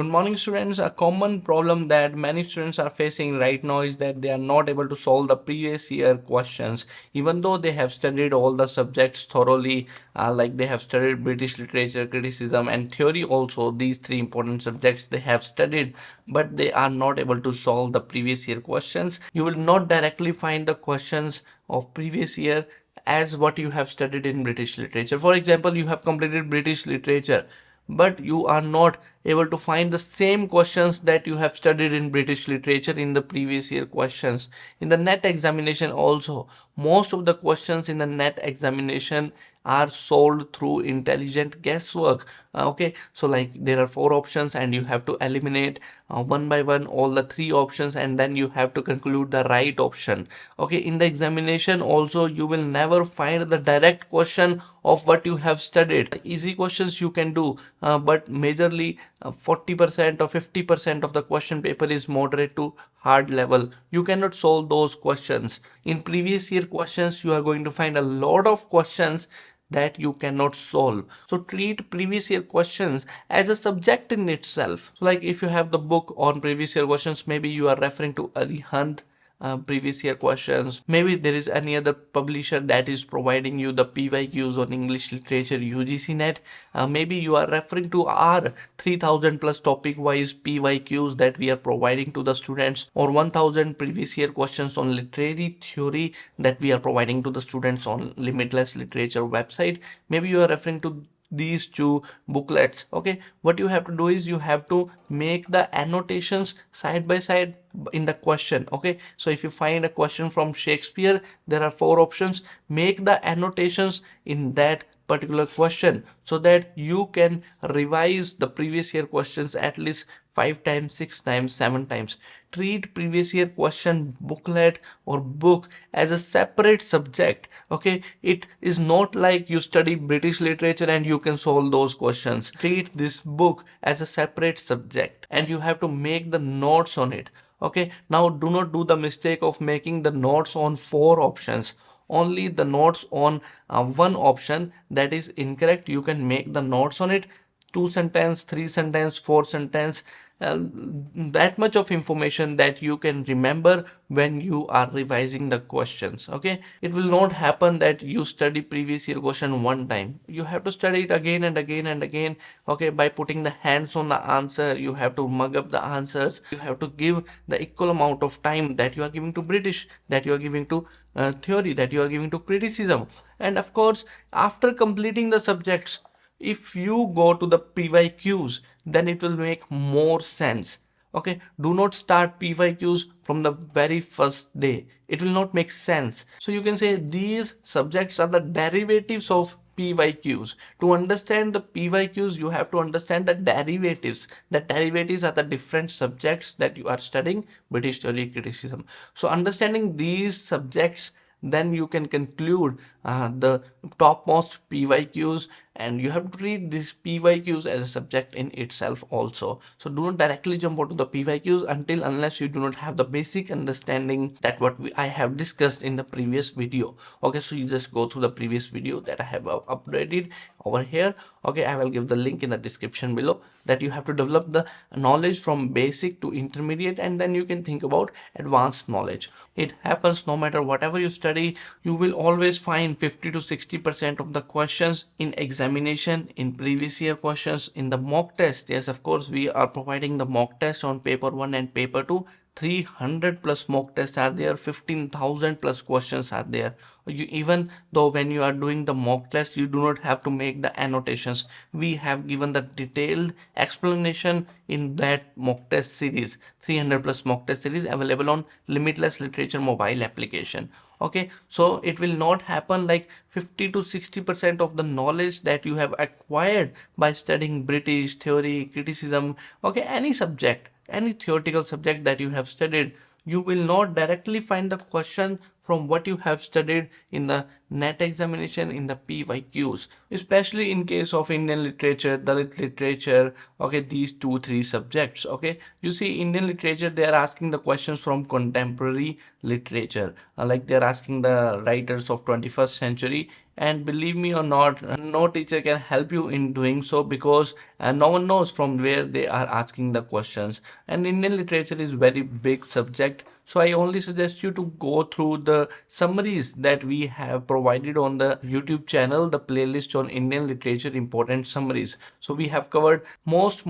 Good morning, students. A common problem that many students are facing right now is that they are not able to solve the previous year questions, even though they have studied all the subjects thoroughly, like they have studied British literature, criticism, and theory also. These three important subjects they have studied, but they are not able to solve the previous year questions. You will not directly find the questions of previous year as what you have studied in British literature. For example, you have completed British literature, but you are not able to find the same questions that you have studied in British literature in the previous year questions. In the NET examination also, most of the questions in the NET examination are solved through intelligent guesswork. Okay, so like there are four options and you have to eliminate one by one all the three options, and then you have to conclude the right option. Okay, in the examination also you will never find the direct question of what you have studied. Easy questions you can do, but majorly 40% or 50% of the question paper is moderate to hard level. You cannot solve those questions. In previous year questions, you are going to find a lot of questions that you cannot solve. So treat previous year questions as a subject in itself. So like if you have the book on previous year questions, maybe you are referring to Arihant previous year questions. Maybe there is any other publisher that is providing you the PYQs on English literature UGC net. Maybe you are referring to our 3000 plus topic wise PYQs that we are providing to the students, or 1000 previous year questions on literary theory that we are providing to the students on Limitless Literature website. Maybe you are referring to these two booklets. Okay, what you have to do is you have to make the annotations side by side in the question. Okay, so if you find a question from Shakespeare, there are four options. Make the annotations in that particular question so that you can revise the previous year questions at least 5 times, 6 times, 7 times. Treat previous year question booklet or book as a separate subject. Okay, it is not like you study British literature and you can solve those questions. Treat this book as a separate subject and you have to make the notes on it. Okay, now do not do the mistake of making the notes on four options. Only the notes on one option, that is incorrect. You can make the notes on it, two sentence, three sentence, four sentence, that much of information that you can remember when you are revising the questions. Okay, it will not happen that you study previous year question one time. You have to study it again and again and again. Okay, by putting the hands on the answer, you have to mug up the answers. You have to give the equal amount of time that you are giving to British, that you are giving to theory, that you are giving to criticism. And of course, after completing the subjects, if you go to the PYQs, then it will make more sense. Okay, do not start PYQs from the very first day. It will not make sense. So you can say these subjects are the derivatives of PYQs. To understand the PYQs, you have to understand the derivatives. The derivatives are the different subjects that you are studying, British theory, criticism. So understanding these subjects, then you can conclude the topmost PYQs, and you have to treat these PYQs as a subject in itself also. So do not directly jump onto the PYQs until unless you do not have the basic understanding that I have discussed in the previous video. Okay, so you just go through the previous video that I have uploaded over here. Okay, I will give the link in the description below, that you have to develop the knowledge from basic to intermediate, and then you can think about advanced knowledge. It happens no matter whatever you study, you will always find 50 to 60% of the questions in examination, in previous year questions, in the mock test. Yes, of course, we are providing the mock test on paper 1 and paper 2. 300 plus mock tests are there, 15,000 plus questions are there. Even though when you are doing the mock test, you do not have to make the annotations. We have given the detailed explanation in that mock test series, 300 plus mock test series available on Limitless Literature mobile application. Okay, so it will not happen like 50 to 60% of the knowledge that you have acquired by studying British theory, criticism, okay, any subject, any theoretical subject that you have studied, you will not directly find the question from what you have studied in the NET examination, in the PYQs, especially in case of Indian literature, Dalit literature. Okay, these 2-3 subjects. Okay, you see Indian literature, they are asking the questions from contemporary literature, like they are asking the writers of 21st century. And believe me or not, no teacher can help you in doing so, because and no one knows from where they are asking the questions. And Indian literature is very big subject, so I only suggest you to go through the summaries that we have provided on the YouTube channel, the playlist on Indian literature important summaries. So we have covered most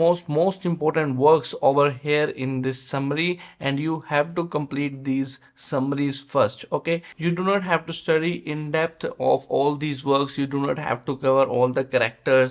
important works over here in this summary, and you have to complete these summaries first. Okay, you do not have to study in depth of all these works. You do not have to cover all the character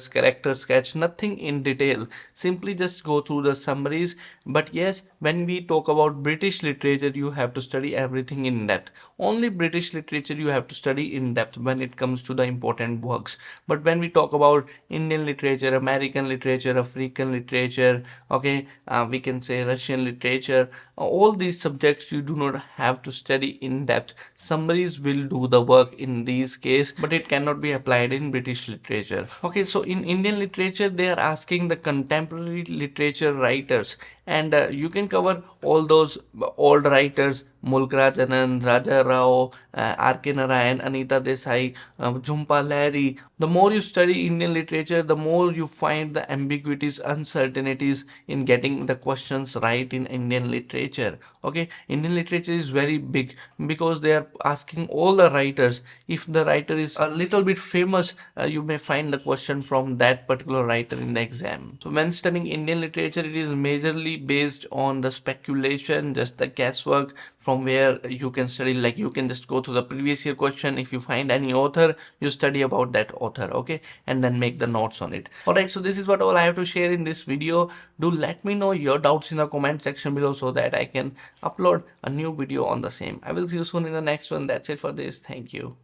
sketch, nothing in detail. Simply just go through the summaries. But yes, when we talk about British literature, you have to study everything in depth. Only British literature you have to study in depth when it comes to the important works. But when we talk about Indian literature, American literature, African literature, okay, we can say Russian literature, all these subjects you do not have to study in depth. Summaries will do the work in these case, but it cannot be applied in British literature. Okay, so in Indian literature, they are asking the contemporary literature writers, and you can cover all those old writers, Mulk Raj Anand, Raja Rao, R.K. Narayan, Anita Desai, Jhumpa Lahiri. The more you study Indian literature, the more you find the ambiguities, uncertainties in getting the questions right in Indian literature. Okay, Indian literature is very big because they are asking all the writers. If the writer is a little bit famous, you may find the question from that particular writer in the exam. So when studying Indian literature, it is majorly based on the speculation, just the guesswork, from where you can study. Like, you can just go to the previous year question. If you find any author, you study about that author, okay, and then make the notes on it. All right, so this is what all I have to share in this video. Do let me know your doubts in the comment section below so that I can upload a new video on the same. I will see you soon in the next one. That's it for this. Thank you.